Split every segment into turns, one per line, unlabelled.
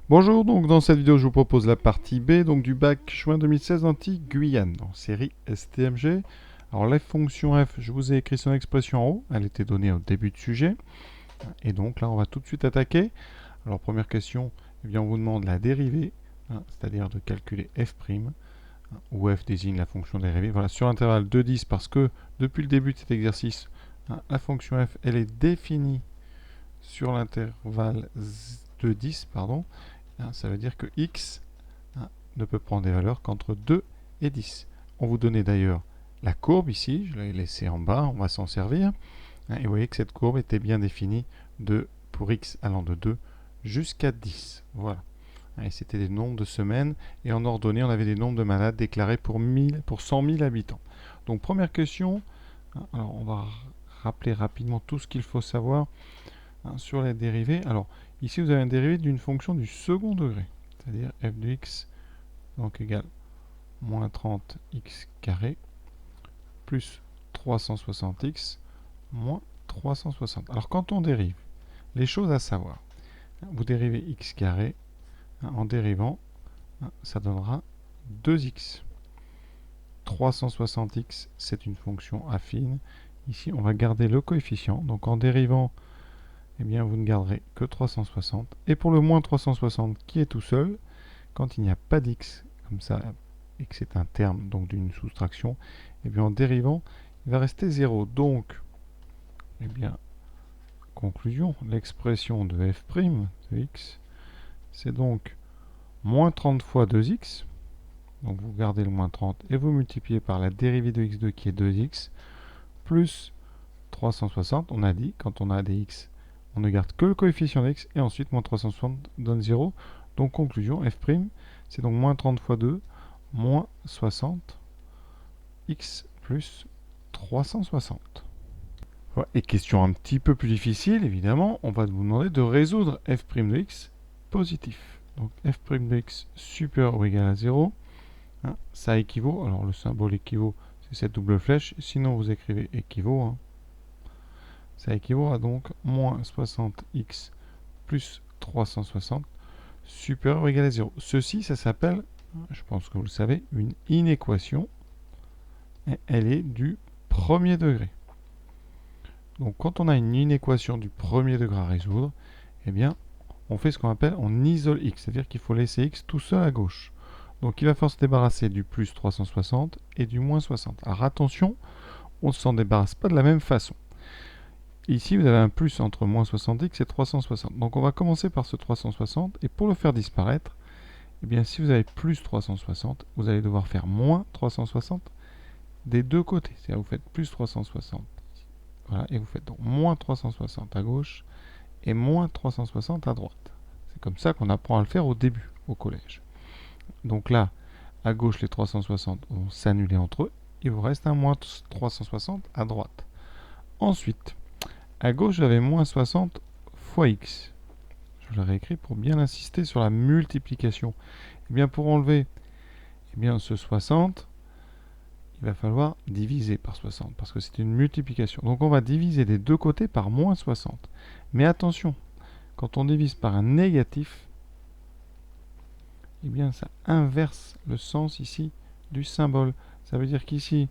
Bonjour, donc dans cette vidéo je vous propose la partie B donc du bac juin 2016 anti-Guyane, en série STMG. Alors la fonction f, je vous ai écrit son expression en haut, elle était donnée au début de sujet. Et donc là on va tout de suite attaquer. Alors première question, eh bien, on vous demande la dérivée, c'est-à-dire de calculer f', où f désigne la fonction dérivée. Voilà, sur l'intervalle de 10, parce que depuis le début de cet exercice, la fonction f elle est définie sur l'intervalle de 10, pardon. Ça veut dire que x ne peut prendre des valeurs qu'entre 2 et 10. On vous donnait d'ailleurs la courbe ici, je l'ai laissée en bas, on va s'en servir. Et vous voyez que cette courbe était bien définie pour x allant de 2 jusqu'à 10. Voilà. Et c'était des nombres de semaines. Et en ordonnée, on avait des nombres de malades déclarés pour 100 000 habitants. Donc première question, alors on va rappeler rapidement tout ce qu'il faut savoir sur les dérivées. Alors ici vous avez un dérivé d'une fonction du second degré, c'est-à-dire f de x donc égale moins 30x carré plus 360x moins 360. Alors quand on dérive, les choses à savoir, vous dérivez x carré, en dérivant, ça donnera 2x. 360x, c'est une fonction affine. Ici, on va garder le coefficient. Donc en dérivant, eh bien, vous ne garderez que 360. Et pour le moins 360 qui est tout seul, quand il n'y a pas d'x, comme ça, et que c'est un terme donc d'une soustraction, eh bien, en dérivant, il va rester 0. Donc, eh bien, conclusion, l'expression de f' de x, c'est donc moins 30 fois 2x. Donc vous gardez le moins 30 et vous multipliez par la dérivée de x2 qui est 2x, plus 360. On a dit, quand on a des x, on ne garde que le coefficient de x, et ensuite moins 360 donne 0. Donc conclusion, f', c'est donc moins 30 fois 2, moins 60, x plus 360. Voilà. Et question un petit peu plus difficile, évidemment, on va vous demander de résoudre f' de x positif. Donc f' de x supérieur ou égal à 0, ça équivaut, alors le symbole équivaut, c'est cette double flèche, sinon vous écrivez équivaut, ça équivaut à donc moins 60x plus 360 supérieur ou égal à 0. Ceci, ça s'appelle, je pense que vous le savez, une inéquation. Et elle est du premier degré. Donc quand on a une inéquation du premier degré à résoudre, eh bien, on fait ce qu'on appelle, on isole x, c'est-à-dire qu'il faut laisser x tout seul à gauche. Donc il va falloir se débarrasser du plus 360 et du moins 60. Alors attention, on ne s'en débarrasse pas de la même façon. Ici, vous avez un plus entre moins 60x et 360. Donc on va commencer par ce 360, et pour le faire disparaître, eh bien, si vous avez plus 360, vous allez devoir faire moins 360 des deux côtés. C'est-à-dire vous faites plus 360, voilà, et vous faites donc moins 360 à gauche et moins 360 à droite. C'est comme ça qu'on apprend à le faire au début, au collège. Donc là, à gauche, les 360 vont s'annuler entre eux. Il vous reste un moins 360 à droite. Ensuite, à gauche, j'avais moins 60 fois x. Je l'ai réécrit pour bien insister sur la multiplication. Et bien pour enlever ce 60, il va falloir diviser par 60, parce que c'est une multiplication. Donc on va diviser des deux côtés par moins 60. Mais attention, quand on divise par un négatif, eh bien ça inverse le sens ici du symbole. Ça veut dire qu'ici,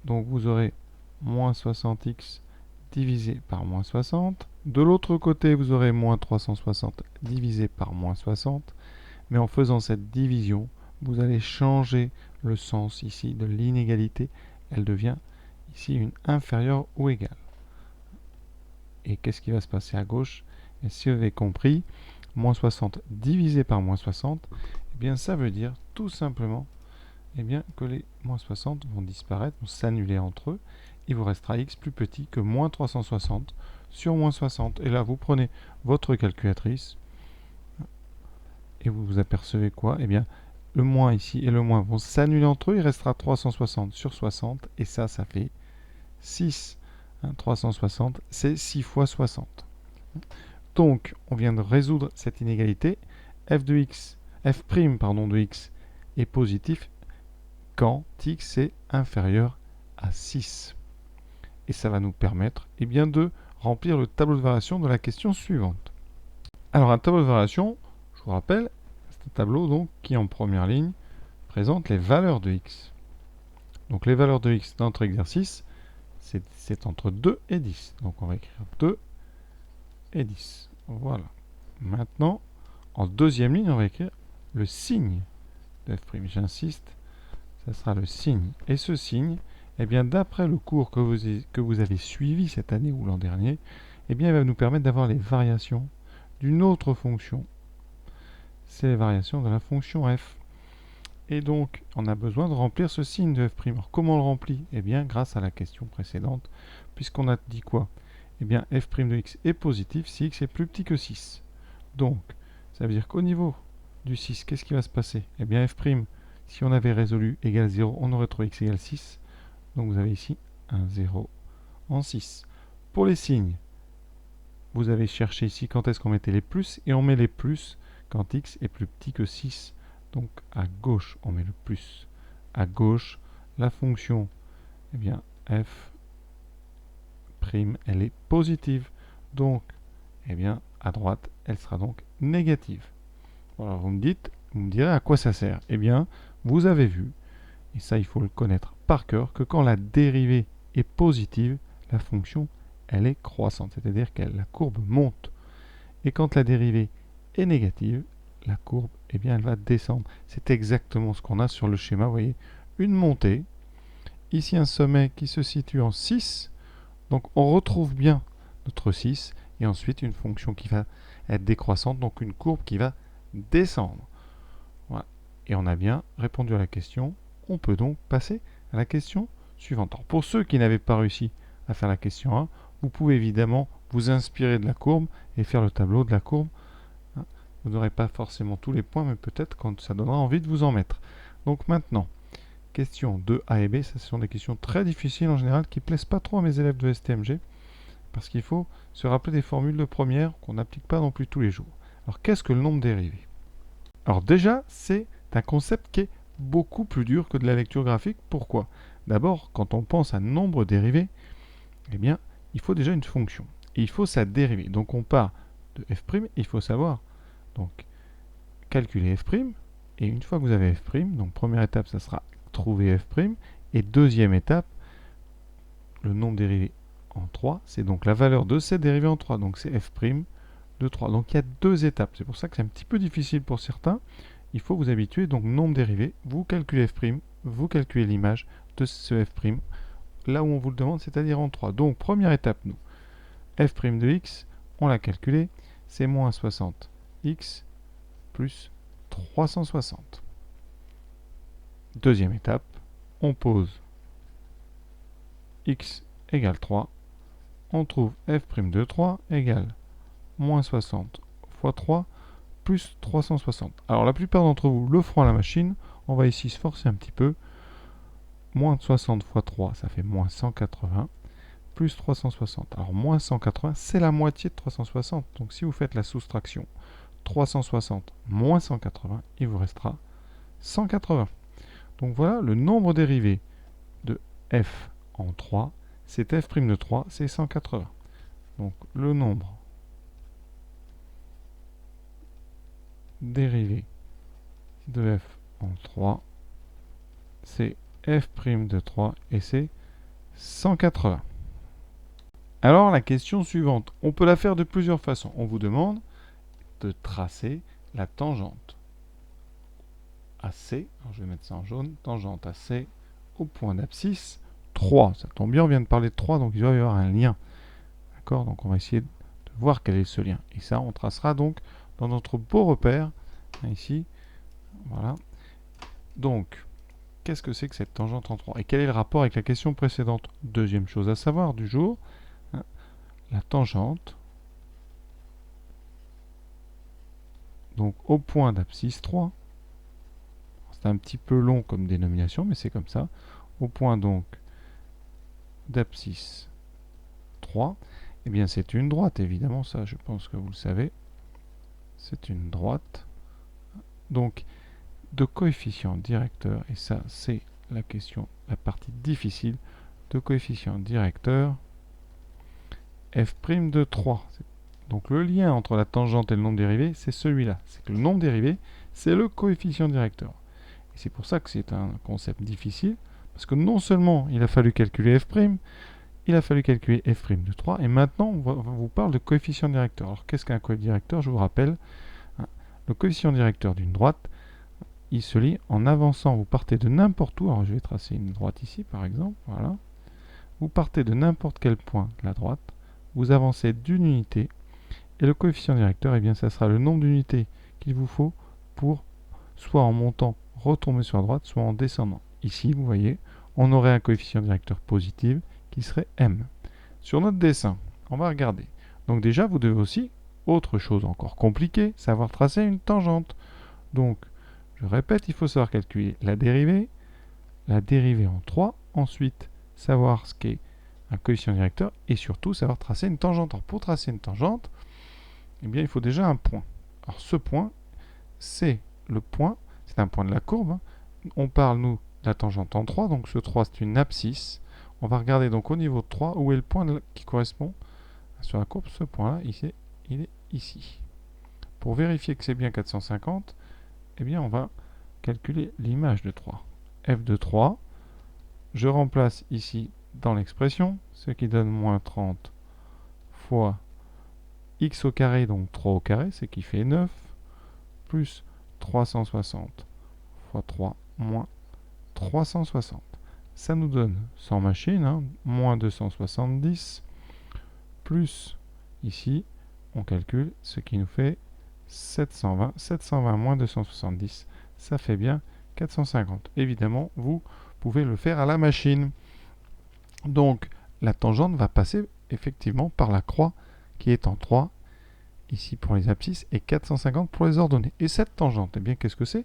donc vous aurez moins 60x divisé par moins 60. De l'autre côté, vous aurez moins 360 divisé par moins 60. Mais en faisant cette division, vous allez changer le sens ici de l'inégalité. Elle devient ici une inférieure ou égale. Et qu'est-ce qui va se passer à gauche? Et si vous avez compris, moins 60 divisé par moins 60, eh bien ça veut dire tout simplement que les moins 60 vont disparaître, vont s'annuler entre eux. Il vous restera x plus petit que moins 360 sur moins 60. Et là, vous prenez votre calculatrice et vous vous apercevez quoi? Eh bien, le moins ici et le moins vont s'annuler entre eux. Il restera 360 sur 60. Et ça fait 6. 360, c'est 6 fois 60. Donc, on vient de résoudre cette inégalité. F' de x est positif quand x est inférieur à 6. Et ça va nous permettre de remplir le tableau de variation de la question suivante. Alors un tableau de variation, je vous rappelle, c'est un tableau donc, qui en première ligne présente les valeurs de x. Donc les valeurs de x dans notre exercice, c'est entre 2 et 10. Donc on va écrire 2 et 10. Voilà. Maintenant, en deuxième ligne, on va écrire le signe de f'. J'insiste, ça sera le signe. Et ce signe, eh bien, d'après le cours que vous avez suivi cette année ou l'an dernier, eh bien, il va nous permettre d'avoir les variations d'une autre fonction. C'est les variations de la fonction f. Et donc, on a besoin de remplir ce signe de f'. Alors, comment on le remplit? Eh bien, grâce à la question précédente, puisqu'on a dit quoi? Eh bien, f' de x est positif si x est plus petit que 6. Donc, ça veut dire qu'au niveau du 6, qu'est-ce qui va se passer? Eh bien, f', si on avait résolu égale 0, on aurait trouvé x égale 6. Donc, vous avez ici un 0 en 6. Pour les signes, vous avez cherché ici quand est-ce qu'on mettait les plus, et on met les plus quand x est plus petit que 6. Donc à gauche, on met le plus. À gauche, la fonction, eh bien, f', elle est positive. Donc, eh bien, à droite, elle sera donc négative. Voilà, vous me direz à quoi ça sert. Eh bien, vous avez vu, et ça il faut le connaître par cœur, que quand la dérivée est positive, la fonction, elle est croissante. C'est-à-dire que la courbe monte. Et quand la dérivée est négative, la courbe, eh bien, elle va descendre. C'est exactement ce qu'on a sur le schéma. Vous voyez, une montée. Ici, un sommet qui se situe en 6. Donc, on retrouve bien notre 6. Et ensuite, une fonction qui va être décroissante. Donc, une courbe qui va descendre. Voilà. Et on a bien répondu à la question. On peut donc passer à la question suivante. Alors, pour ceux qui n'avaient pas réussi à faire la question 1, vous pouvez évidemment vous inspirer de la courbe et faire le tableau de la courbe. Vous n'aurez pas forcément tous les points, mais peut-être quand ça donnera envie de vous en mettre. Donc maintenant, questions 2A et B, ce sont des questions très difficiles en général, qui ne plaisent pas trop à mes élèves de STMG, parce qu'il faut se rappeler des formules de première qu'on n'applique pas non plus tous les jours. Alors qu'est-ce que le nombre dérivé? Alors déjà, c'est un concept qui est beaucoup plus dur que de la lecture graphique. Pourquoi? D'abord, quand on pense à nombre dérivé, eh bien, il faut déjà une fonction. Et il faut sa dérivée. Donc on part de f', il faut savoir donc calculer f', et une fois que vous avez f', donc première étape, ça sera trouver f', et deuxième étape, le nombre dérivé en 3, c'est donc la valeur de cette dérivée en 3, donc c'est f' de 3. Donc il y a deux étapes, c'est pour ça que c'est un petit peu difficile pour certains. Il faut vous habituer, donc nombre dérivé, vous calculez f', vous calculez l'image de ce f', là où on vous le demande, c'est-à-dire en 3. Donc première étape, nous, f' de x, on l'a calculé, c'est moins 60 x plus 360. Deuxième étape, on pose x égale 3, on trouve f' de 3 égale moins 60 fois 3 plus 360. Alors la plupart d'entre vous le feront à la machine, on va ici se forcer un petit peu. Moins 60 fois 3, ça fait moins 180, plus 360. Alors moins 180, c'est la moitié de 360. Donc si vous faites la soustraction, 360 moins 180, il vous restera 180. Donc voilà, le nombre dérivé de f en 3, c'est f' de 3, c'est 180. Donc le nombre dérivé de f en 3, c'est f' de 3 et c'est 180. Alors la question suivante, on peut la faire de plusieurs façons. On vous demande de tracer la tangente AC, alors je vais mettre ça en jaune, tangente AC au point d'abscisse 3. Ça tombe bien, on vient de parler de 3, donc il doit y avoir un lien. D'accord? Donc on va essayer de voir quel est ce lien. Et ça, on tracera donc dans notre beau repère, ici. Voilà. Donc, qu'est-ce que c'est que cette tangente en 3? Et quel est le rapport avec la question précédente? Deuxième chose à savoir du jour, la tangente, donc au point d'abscisse 3, c'est un petit peu long comme dénomination, mais c'est comme ça, au point donc d'abscisse 3, eh bien c'est une droite, évidemment, ça je pense que vous le savez, c'est une droite, donc de coefficient directeur, et ça c'est la question, la partie difficile, de coefficient directeur, f' de 3, Donc le lien entre la tangente et le nombre dérivé, c'est celui-là. C'est que le nombre dérivé, c'est le coefficient directeur. Et c'est pour ça que c'est un concept difficile, parce que non seulement il a fallu calculer f', il a fallu calculer f' de 3, et maintenant on vous parle de coefficient directeur. Alors qu'est-ce qu'un coefficient directeur? Je vous rappelle, hein, le coefficient directeur d'une droite, il se lit en avançant. Vous partez de n'importe où. Alors je vais tracer une droite ici par exemple. Voilà. Vous partez de n'importe quel point de la droite. Vous avancez d'une unité. Et le coefficient directeur, eh bien, ça sera le nombre d'unités qu'il vous faut pour, soit en montant, retomber sur la droite, soit en descendant. Ici, vous voyez, on aurait un coefficient directeur positif qui serait m. Sur notre dessin, on va regarder. Donc déjà, vous devez aussi, autre chose encore compliquée, savoir tracer une tangente. Donc, je répète, il faut savoir calculer la dérivée en 3, ensuite savoir ce qu'est un coefficient directeur, et surtout savoir tracer une tangente. Alors pour tracer une tangente, eh bien, il faut déjà un point. Alors ce point, c'est le point, c'est un point de la courbe, hein. On parle, nous, de la tangente en 3, donc ce 3, c'est une abscisse. On va regarder donc au niveau de 3, où est le point qui correspond sur la courbe. Ce point-là, il est ici. Pour vérifier que c'est bien 450, eh bien, on va calculer l'image de 3. f de 3, je remplace ici dans l'expression, ce qui donne moins 30 fois x au carré, donc 3 au carré, ce qui fait 9, plus 360 fois 3, moins 360. Ça nous donne, sans machine, hein, moins 270, plus, ici, on calcule, ce qui nous fait 720. 720 moins 270, ça fait bien 450. Évidemment, vous pouvez le faire à la machine. Donc, la tangente va passer effectivement par la croix qui est en 3, ici pour les abscisses, et 450 pour les ordonnées. Et cette tangente, eh bien, qu'est-ce que c'est?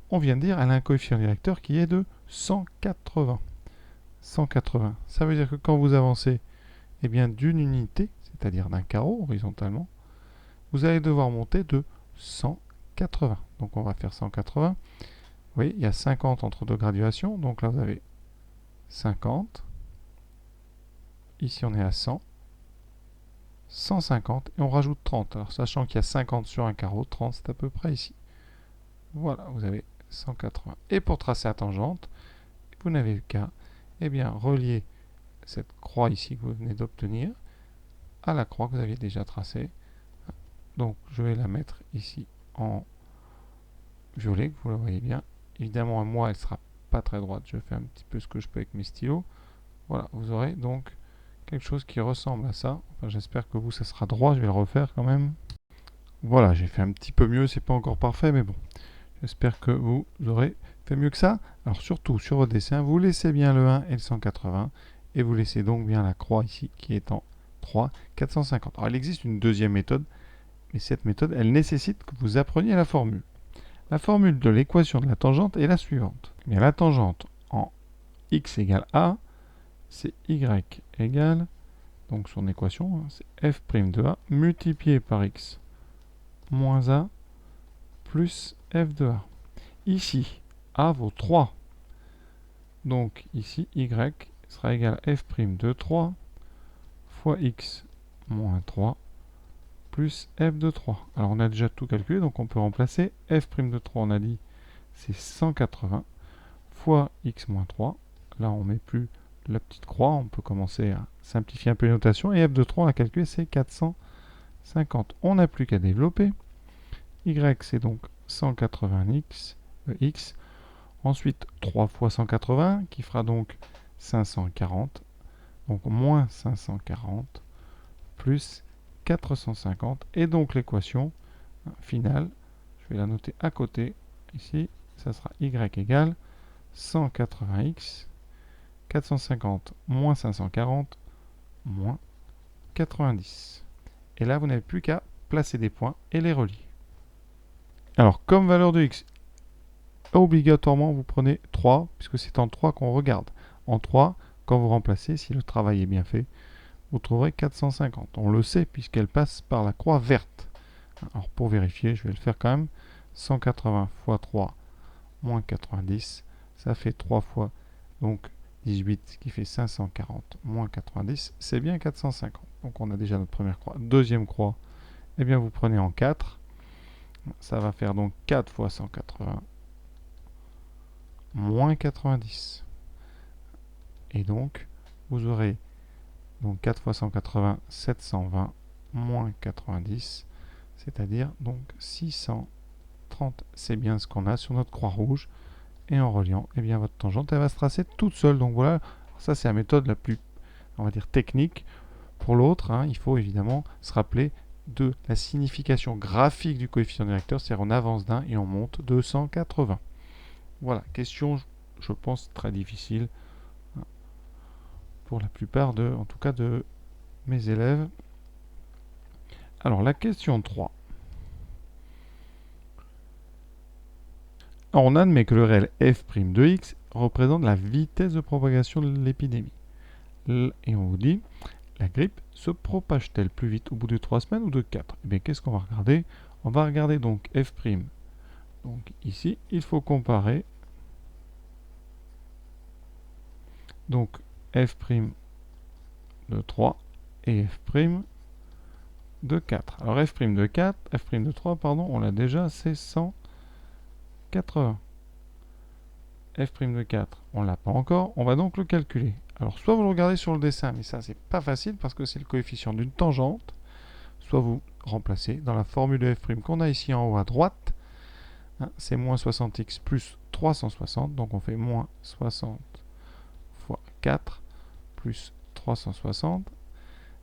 On vient de dire, elle a un coefficient directeur qui est de 180. 180. Ça veut dire que quand vous avancez, eh bien, d'une unité, c'est-à-dire d'un carreau horizontalement, vous allez devoir monter de 180. Donc on va faire 180. Vous voyez, il y a 50 entre deux graduations. Donc là, vous avez 50. Ici, on est à 100. 150. Et on rajoute 30. Alors, sachant qu'il y a 50 sur un carreau, 30, c'est à peu près ici. Voilà, vous avez 180. Et pour tracer la tangente, vous n'avez qu'à, eh bien, relier cette croix ici que vous venez d'obtenir à la croix que vous aviez déjà tracée. Donc, je vais la mettre ici en violet, que vous la voyez bien. Évidemment, à moi, elle ne sera pas très droite. Je fais un petit peu ce que je peux avec mes stylos. Voilà, vous aurez donc quelque chose qui ressemble à ça. Enfin, j'espère que vous, ça sera droit. Je vais le refaire quand même. Voilà, j'ai fait un petit peu mieux. C'est pas encore parfait, mais bon. J'espère que vous aurez fait mieux que ça. Alors, surtout, sur votre dessin, vous laissez bien le 1 et le 180. Et vous laissez donc bien la croix ici, qui est en 3, 450. Alors, il existe une deuxième méthode. Mais cette méthode, elle nécessite que vous appreniez la formule. La formule de l'équation de la tangente est la suivante. Eh bien, la tangente en x égale a, c'est y égale, donc son équation, hein, c'est f' de a multiplié par x moins a plus f de a. Ici, a vaut 3. Donc ici, y sera égal à f' de 3 fois x moins 3 plus f de 3. Alors on a déjà tout calculé, donc on peut remplacer f' de 3, on a dit c'est 180 fois x moins 3. Là on met plus la petite croix, on peut commencer à simplifier un peu les notations. Et f de 3, on a calculé, c'est 450. On n'a plus qu'à développer. Y c'est donc 180x, x. Ensuite 3 fois 180 qui fera donc 540. Donc moins 540 plus 450, et donc l'équation finale, je vais la noter à côté, ici, ça sera y égale 180x, 450 moins 540, moins 90. Et là, vous n'avez plus qu'à placer des points et les relier. Alors, comme valeur de x, obligatoirement, vous prenez 3, puisque c'est en 3 qu'on regarde. En 3, quand vous remplacez, si le travail est bien fait, vous trouverez 450. On le sait puisqu'elle passe par la croix verte. Alors pour vérifier, je vais le faire quand même. 180 fois 3 moins 90, ça fait 3 fois donc 18 qui fait 540 moins 90, c'est bien 450. Donc on a déjà notre première croix. Deuxième croix, eh bien vous prenez en 4. Ça va faire donc 4 fois 180 moins 90. Et donc, vous aurez donc 4 fois 180, 720 moins 90, c'est-à-dire donc 630. C'est bien ce qu'on a sur notre croix rouge. Et en reliant, eh bien votre tangente, elle va se tracer toute seule. Donc voilà, ça c'est la méthode la plus, on va dire, technique. Pour l'autre, hein, il faut évidemment se rappeler de la signification graphique du coefficient directeur, c'est-à-dire on avance d'un et on monte de 180. Voilà, question, je pense, très difficile pour la plupart en tout cas de mes élèves. Alors la question 3. Alors, on admet que le réel f' de x représente la vitesse de propagation de l'épidémie. Et on vous dit, la grippe se propage-t-elle plus vite au bout de 3 semaines ou de 4? Eh bien, qu'est-ce qu'on va regarder? On va regarder donc f'. Donc ici, il faut comparer donc f' de 3 et f' de 4. Alors f' de 4, f' de 3, pardon, on l'a déjà, c'est 180. f' de 4, on ne l'a pas encore, on va donc le calculer. Alors soit vous le regardez sur le dessin, mais ça c'est pas facile parce que c'est le coefficient d'une tangente, soit vous remplacez dans la formule de f' qu'on a ici en haut à droite, hein, c'est moins 60x plus 360, donc on fait moins 60 fois 4 plus 360.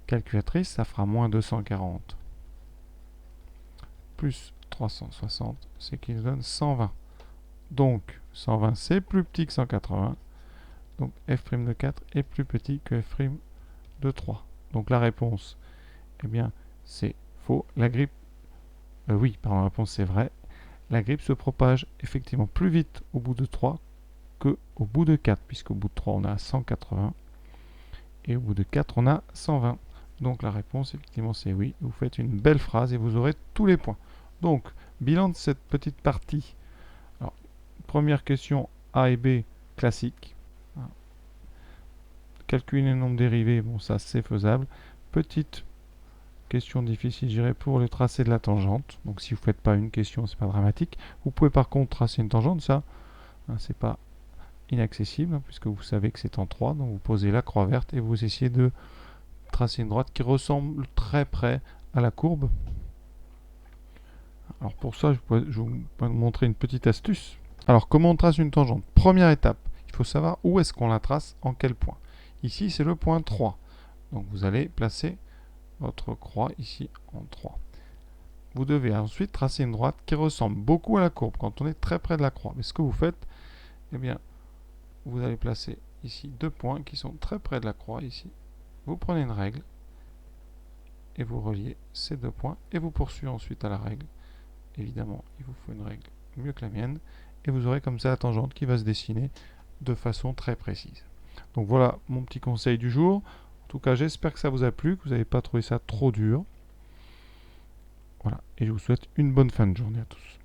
Calculatrice, ça fera moins 240 plus 360, c'est qui nous donne 120. Donc 120 c'est plus petit que 180. Donc f' de 4 est plus petit que f' de 3. Donc la réponse, eh bien, c'est faux. La grippe, oui, pardon, la réponse c'est vrai. La grippe se propage effectivement plus vite au bout de 3 qu'au bout de 4, puisqu'au bout de 3 on a 180 et au bout de 4 on a 120. Donc la réponse effectivement c'est oui. Vous faites une belle phrase et vous aurez tous les points. Donc, bilan de cette petite partie. Alors, première question A et B classique. Calculer le nombre dérivé, bon ça c'est faisable. Petite question difficile, je dirais, pour le tracé de la tangente. Donc si vous ne faites pas une question, c'est pas dramatique. Vous pouvez par contre tracer une tangente, ça, hein, c'est pas inaccessible, hein, puisque vous savez que c'est en 3. Donc vous posez la croix verte et vous essayez de tracer une droite qui ressemble très près à la courbe. Alors pour ça, je vais vous montrer une petite astuce. Alors comment on trace une tangente? Première étape, il faut savoir où est-ce qu'on la trace, en quel point. Ici, c'est le point 3. Donc vous allez placer votre croix ici en 3. Vous devez ensuite tracer une droite qui ressemble beaucoup à la courbe quand on est très près de la croix. Mais ce que vous faites, eh bien, vous allez placer ici deux points qui sont très près de la croix ici. Vous prenez une règle et vous reliez ces deux points et vous poursuivez ensuite à la règle. Évidemment, il vous faut une règle mieux que la mienne et vous aurez comme ça la tangente qui va se dessiner de façon très précise. Donc voilà mon petit conseil du jour. En tout cas, j'espère que ça vous a plu, que vous n'avez pas trouvé ça trop dur. Voilà, et je vous souhaite une bonne fin de journée à tous.